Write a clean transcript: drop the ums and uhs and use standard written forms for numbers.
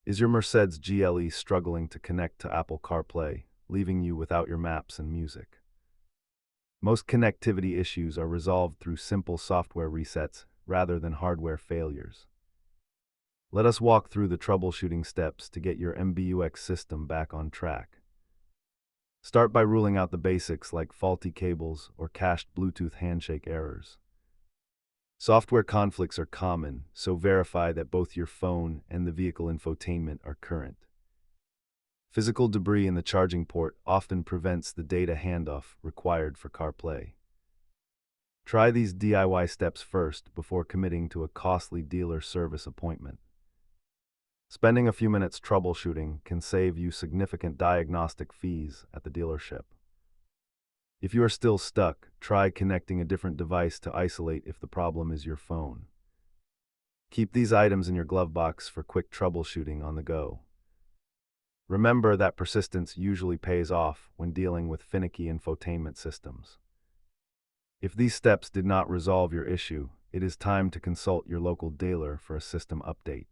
Is your Mercedes GLE struggling to connect to Apple CarPlay, leaving you without your maps and music? Most connectivity issues are resolved through simple software resets rather than hardware failures. Let us walk through the troubleshooting steps to get your MBUX system back on track. Start by ruling out the basics like faulty cables or cached Bluetooth handshake errors. Software conflicts are common, so verify that both your phone and the vehicle infotainment are current. Physical debris in the charging port often prevents the data handoff required for CarPlay. Try these DIY steps first before committing to a costly dealer service appointment. Spending a few minutes troubleshooting can save you significant diagnostic fees at the dealership. If you are still stuck, try connecting a different device to isolate if the problem is your phone. Keep these items in your glove box for quick troubleshooting on the go. Remember that persistence usually pays off when dealing with finicky infotainment systems. If these steps did not resolve your issue, it is time to consult your local dealer for a system update.